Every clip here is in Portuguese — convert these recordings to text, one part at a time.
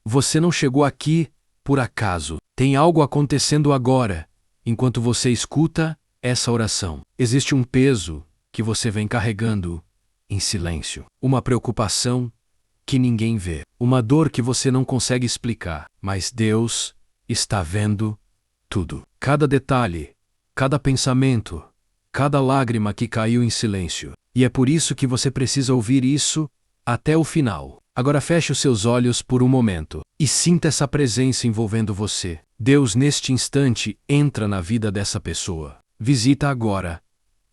Você não chegou aqui por acaso. Tem algo acontecendo agora, enquanto você escuta essa oração. Existe um peso que você vem carregando em silêncio. Uma preocupação que ninguém vê. Uma dor que você não consegue explicar. Mas Deus está vendo tudo. Cada detalhe, cada pensamento, cada lágrima que caiu em silêncio. E é por isso que você precisa ouvir isso até o final. Agora feche os seus olhos por um momento e sinta essa presença envolvendo você. Deus, neste instante, entra na vida dessa pessoa. Visita agora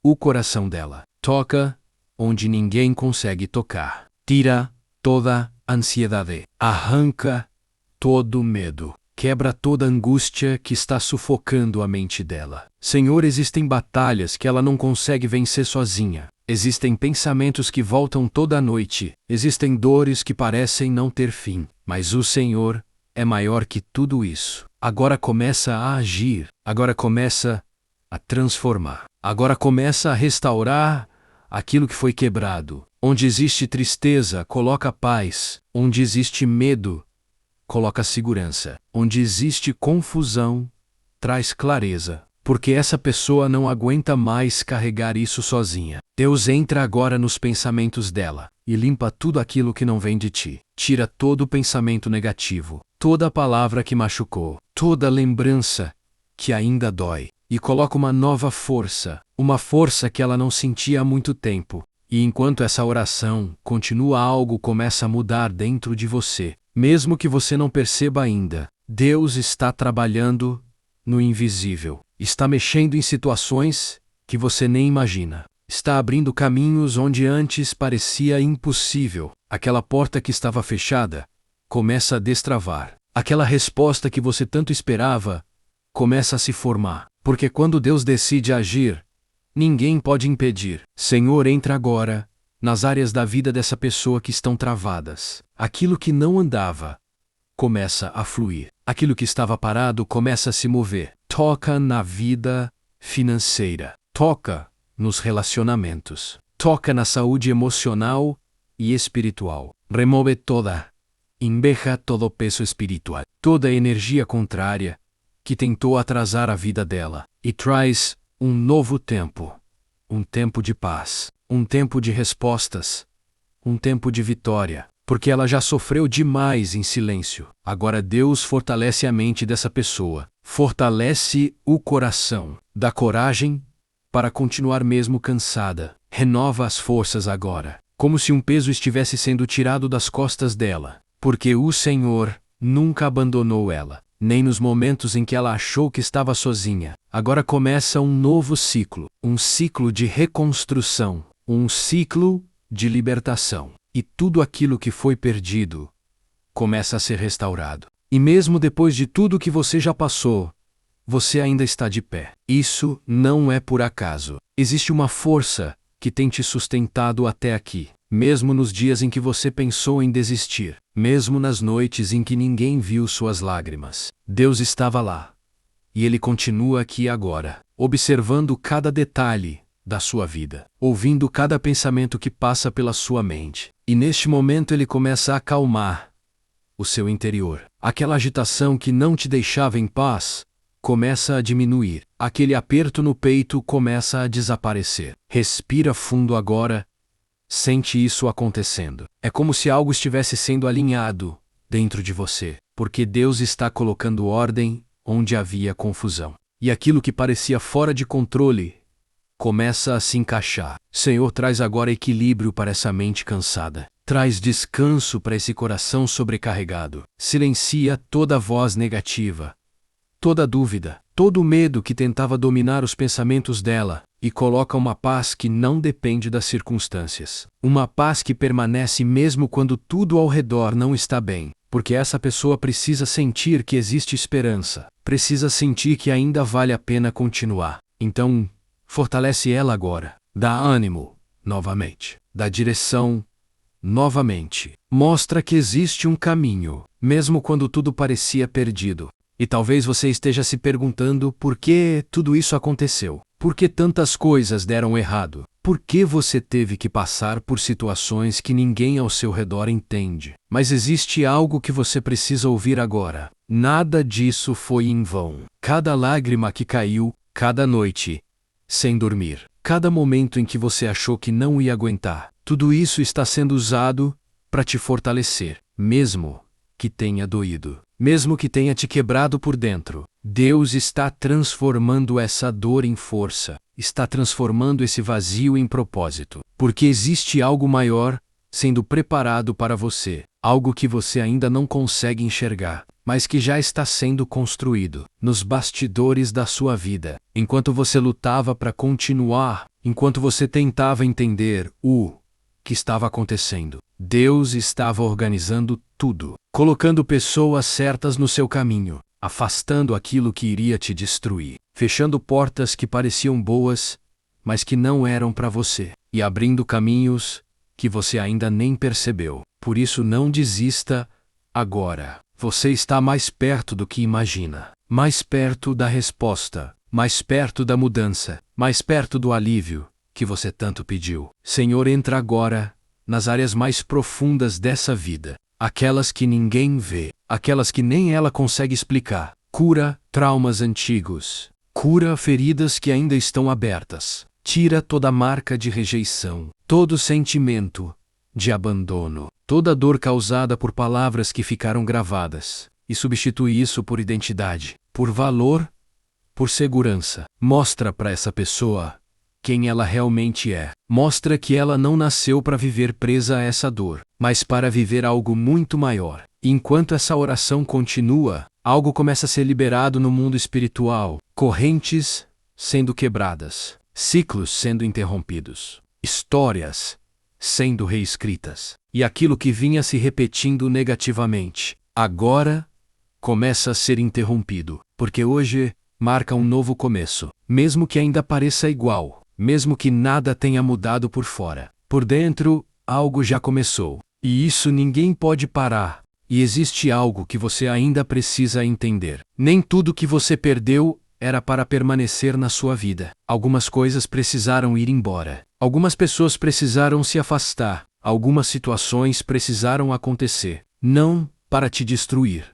o coração dela. Toca onde ninguém consegue tocar. Tira toda ansiedade. Arranca todo medo. Quebra toda angústia que está sufocando a mente dela. Senhor, existem batalhas que ela não consegue vencer sozinha. Existem pensamentos que voltam toda noite. Existem dores que parecem não ter fim. Mas o Senhor é maior que tudo isso. Agora começa a agir. Agora começa a transformar. Agora começa a restaurar aquilo que foi quebrado. Onde existe tristeza, coloca paz. Onde existe medo, coloca segurança. Onde existe confusão, traz clareza. Porque essa pessoa não aguenta mais carregar isso sozinha. Deus entra agora nos pensamentos dela e limpa tudo aquilo que não vem de ti. Tira todo o pensamento negativo, toda palavra que machucou, toda lembrança que ainda dói. E coloca uma nova força, uma força que ela não sentia há muito tempo. E enquanto essa oração continua, algo começa a mudar dentro de você. Mesmo que você não perceba ainda, Deus está trabalhando no invisível. Está mexendo em situações que você nem imagina. Está abrindo caminhos onde antes parecia impossível. Aquela porta que estava fechada começa a destravar. Aquela resposta que você tanto esperava começa a se formar. Porque quando Deus decide agir, ninguém pode impedir. Senhor, entra agora nas áreas da vida dessa pessoa que estão travadas. Aquilo que não andava começa a fluir. Aquilo que estava parado começa a se mover. Toca na vida financeira. Toca nos relacionamentos. Toca na saúde emocional e espiritual. Remove toda inveja, todo peso espiritual. Toda energia contrária que tentou atrasar a vida dela. E traz um novo tempo. Um tempo de paz. Um tempo de respostas. Um tempo de vitória. Porque ela já sofreu demais em silêncio. Agora Deus fortalece a mente dessa pessoa. Fortalece o coração. Dá coragem para continuar mesmo cansada. Renova as forças agora. Como se um peso estivesse sendo tirado das costas dela. Porque o Senhor nunca abandonou ela. Nem nos momentos em que ela achou que estava sozinha. Agora começa um novo ciclo. Um ciclo de reconstrução. Um ciclo de libertação. E tudo aquilo que foi perdido começa a ser restaurado. E mesmo depois de tudo que você já passou, você ainda está de pé. Isso não é por acaso. Existe uma força que tem te sustentado até aqui. Mesmo nos dias em que você pensou em desistir. Mesmo nas noites em que ninguém viu suas lágrimas. Deus estava lá. E Ele continua aqui agora, observando cada detalhe da sua vida, ouvindo cada pensamento que passa pela sua mente. E neste momento Ele começa a acalmar o seu interior. Aquela agitação que não te deixava em paz começa a diminuir. Aquele aperto no peito começa a desaparecer. Respira fundo agora. Sente isso acontecendo. É como se algo estivesse sendo alinhado dentro de você, porque Deus está colocando ordem onde havia confusão. E aquilo que parecia fora de controle começa a se encaixar. Senhor, traz agora equilíbrio para essa mente cansada. Traz descanso para esse coração sobrecarregado. Silencia toda voz negativa, toda dúvida, todo medo que tentava dominar os pensamentos dela, e coloca uma paz que não depende das circunstâncias. Uma paz que permanece mesmo quando tudo ao redor não está bem. Porque essa pessoa precisa sentir que existe esperança. Precisa sentir que ainda vale a pena continuar. Então, fortalece ela agora. Dá ânimo, novamente. Dá direção, novamente. Mostra que existe um caminho, mesmo quando tudo parecia perdido. E talvez você esteja se perguntando por que tudo isso aconteceu. Por que tantas coisas deram errado? Por que você teve que passar por situações que ninguém ao seu redor entende? Mas existe algo que você precisa ouvir agora. Nada disso foi em vão. Cada lágrima que caiu, cada noite, sem dormir, cada momento em que você achou que não ia aguentar, tudo isso está sendo usado para te fortalecer, mesmo que tenha doído, mesmo que tenha te quebrado por dentro. Deus está transformando essa dor em força, está transformando esse vazio em propósito, porque existe algo maior sendo preparado para você, algo que você ainda não consegue enxergar, mas que já está sendo construído nos bastidores da sua vida. Enquanto você lutava para continuar, enquanto você tentava entender o que estava acontecendo, Deus estava organizando tudo, colocando pessoas certas no seu caminho, afastando aquilo que iria te destruir, fechando portas que pareciam boas, mas que não eram para você, e abrindo caminhos que você ainda nem percebeu. Por isso não desista agora. Você está mais perto do que imagina, mais perto da resposta, mais perto da mudança, mais perto do alívio que você tanto pediu. Senhor, entra agora nas áreas mais profundas dessa vida, aquelas que ninguém vê, aquelas que nem ela consegue explicar. Cura traumas antigos, cura feridas que ainda estão abertas, tira toda marca de rejeição, todo sentimento de abandono, toda dor causada por palavras que ficaram gravadas, e substitui isso por identidade, por valor, por segurança. Mostra para essa pessoa quem ela realmente é. Mostra que ela não nasceu para viver presa a essa dor, mas para viver algo muito maior. E enquanto essa oração continua, algo começa a ser liberado no mundo espiritual, correntes sendo quebradas, ciclos sendo interrompidos, histórias sendo reescritas. E aquilo que vinha se repetindo negativamente, agora começa a ser interrompido, porque hoje marca um novo começo, mesmo que ainda pareça igual, mesmo que nada tenha mudado por fora. Por dentro, algo já começou, e isso ninguém pode parar. E existe algo que você ainda precisa entender. Nem tudo que você perdeu era para permanecer na sua vida. Algumas coisas precisaram ir embora. Algumas pessoas precisaram se afastar. Algumas situações precisaram acontecer. Não para te destruir,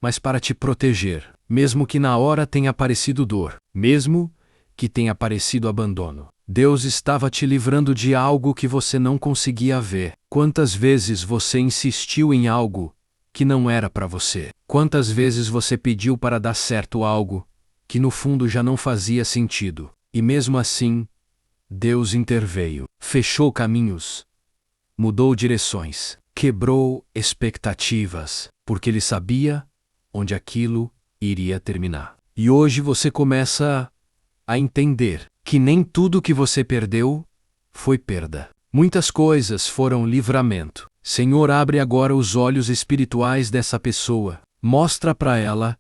mas para te proteger. Mesmo que na hora tenha parecido dor, mesmo que tenha parecido abandono, Deus estava te livrando de algo que você não conseguia ver. Quantas vezes você insistiu em algo que não era para você? Quantas vezes você pediu para dar certo algo que no fundo já não fazia sentido? E mesmo assim, Deus interveio, fechou caminhos, mudou direções, quebrou expectativas, porque Ele sabia onde aquilo iria terminar. E hoje você começa a entender que nem tudo que você perdeu foi perda. Muitas coisas foram livramento. Senhor, abre agora os olhos espirituais dessa pessoa. Mostra para ela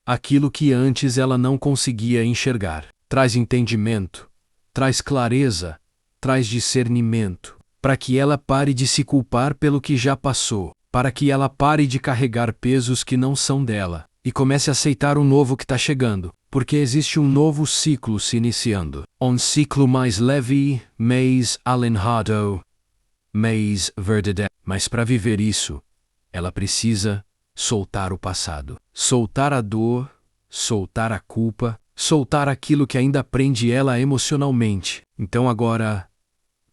aquilo que antes ela não conseguia enxergar. Traz entendimento, traz clareza, traz discernimento, para que ela pare de se culpar pelo que já passou, para que ela pare de carregar pesos que não são dela e comece a aceitar o novo que está chegando, porque existe um novo ciclo se iniciando. Um ciclo mais leve, mais alenhado, mais verdadeiro. Mas para viver isso, ela precisa soltar o passado, soltar a dor, soltar a culpa, soltar aquilo que ainda prende ela emocionalmente. Então agora,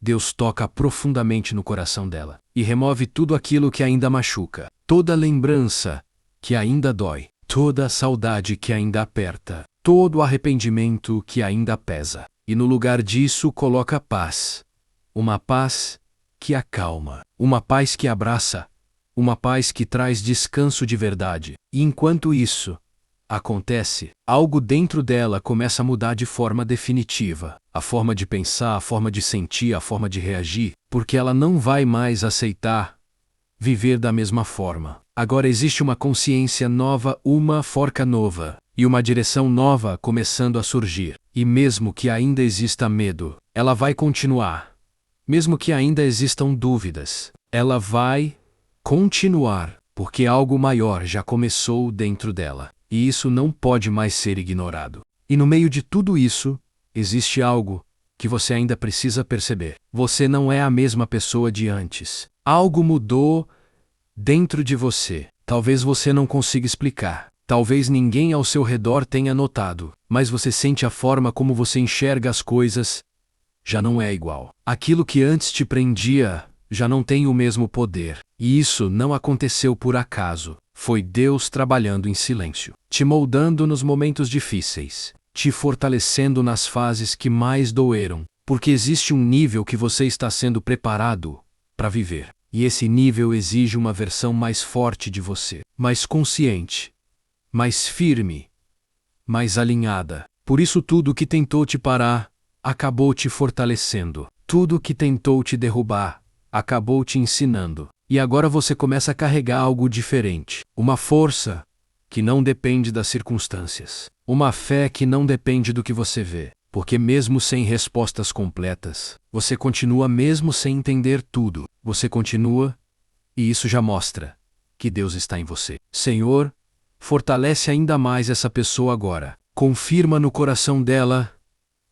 Deus toca profundamente no coração dela e remove tudo aquilo que ainda machuca, toda lembrança que ainda dói, toda a saudade que ainda aperta, todo o arrependimento que ainda pesa. E no lugar disso coloca paz, uma paz que acalma, uma paz que abraça, uma paz que traz descanso de verdade. E enquanto isso acontece, algo dentro dela começa a mudar de forma definitiva. A forma de pensar, a forma de sentir, a forma de reagir, porque ela não vai mais aceitar viver da mesma forma. Agora existe uma consciência nova, uma forca nova, e uma direção nova começando a surgir. E mesmo que ainda exista medo, ela vai continuar. Mesmo que ainda existam dúvidas, ela vai continuar, porque algo maior já começou dentro dela. E isso não pode mais ser ignorado. E no meio de tudo isso, existe algo que você ainda precisa perceber. Você não é a mesma pessoa de antes. Algo mudou dentro de você. Talvez você não consiga explicar. Talvez ninguém ao seu redor tenha notado, mas você sente a forma como você enxerga as coisas já não é igual. Aquilo que antes te prendia já não tem o mesmo poder. E isso não aconteceu por acaso. Foi Deus trabalhando em silêncio, te moldando nos momentos difíceis, te fortalecendo nas fases que mais doeram, porque existe um nível que você está sendo preparado para viver. E esse nível exige uma versão mais forte de você, mais consciente, mais firme, mais alinhada. Por isso tudo que tentou te parar, acabou te fortalecendo. Tudo que tentou te derrubar, acabou te ensinando. E agora você começa a carregar algo diferente. Uma força que não depende das circunstâncias. Uma fé que não depende do que você vê. Porque mesmo sem respostas completas, você continua mesmo sem entender tudo. Você continua, e isso já mostra que Deus está em você. Senhor, fortalece ainda mais essa pessoa agora. Confirma no coração dela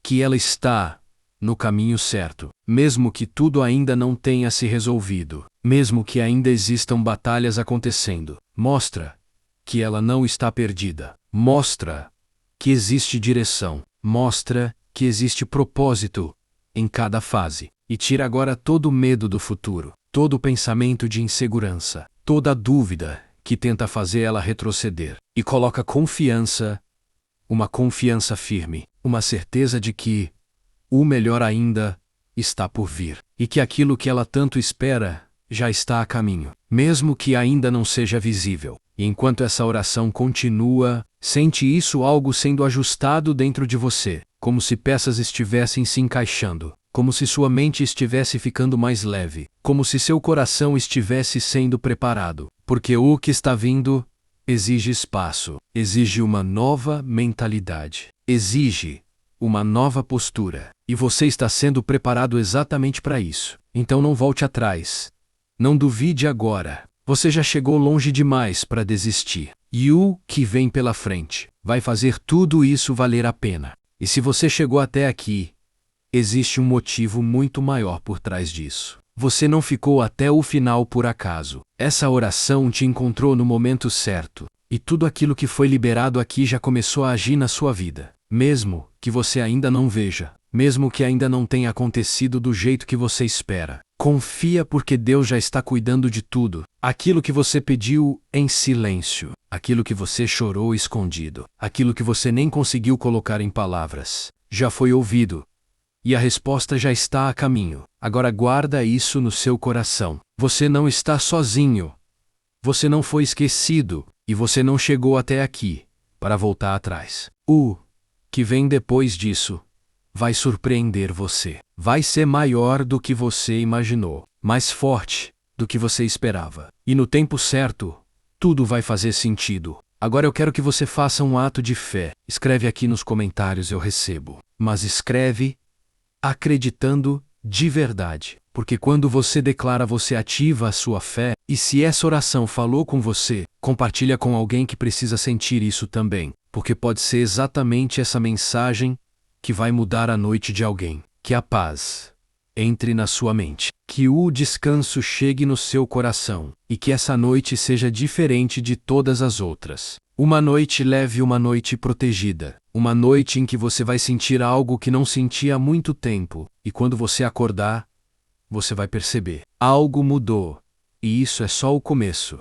que ela está no caminho certo. Mesmo que tudo ainda não tenha se resolvido. Mesmo que ainda existam batalhas acontecendo. Mostra que ela não está perdida. Mostra que existe direção. Mostra que existe propósito em cada fase. E tira agora todo o medo do futuro, todo o pensamento de insegurança, toda a dúvida que tenta fazer ela retroceder. E coloca confiança, uma confiança firme, uma certeza de que o melhor ainda está por vir. E que aquilo que ela tanto espera já está a caminho, mesmo que ainda não seja visível. E enquanto essa oração continua, sente isso algo sendo ajustado dentro de você, como se peças estivessem se encaixando, como se sua mente estivesse ficando mais leve, como se seu coração estivesse sendo preparado, porque o que está vindo exige espaço, exige uma nova mentalidade, exige uma nova postura, e você está sendo preparado exatamente para isso. Então não volte atrás. Não duvide agora. Você já chegou longe demais para desistir. E o que vem pela frente vai fazer tudo isso valer a pena. E se você chegou até aqui, existe um motivo muito maior por trás disso. Você não ficou até o final por acaso. Essa oração te encontrou no momento certo. E tudo aquilo que foi liberado aqui já começou a agir na sua vida. Mesmo que você ainda não veja. Mesmo que ainda não tenha acontecido do jeito que você espera. Confia porque Deus já está cuidando de tudo. Aquilo que você pediu em silêncio. Aquilo que você chorou escondido. Aquilo que você nem conseguiu colocar em palavras. Já foi ouvido. E a resposta já está a caminho. Agora guarda isso no seu coração. Você não está sozinho. Você não foi esquecido. E você não chegou até aqui para voltar atrás. O que vem depois disso vai surpreender você. Vai ser maior do que você imaginou. Mais forte do que você esperava. E no tempo certo, tudo vai fazer sentido. Agora eu quero que você faça um ato de fé. Escreve aqui nos comentários, eu recebo. Mas escreve acreditando de verdade. Porque quando você declara, você ativa a sua fé. E se essa oração falou com você, compartilha com alguém que precisa sentir isso também. Porque pode ser exatamente essa mensagem que vai mudar a noite de alguém. Que a paz entre na sua mente. Que o descanso chegue no seu coração. E que essa noite seja diferente de todas as outras. Uma noite leve, uma noite protegida. Uma noite em que você vai sentir algo que não sentia há muito tempo. E quando você acordar, você vai perceber. Algo mudou. E isso é só o começo.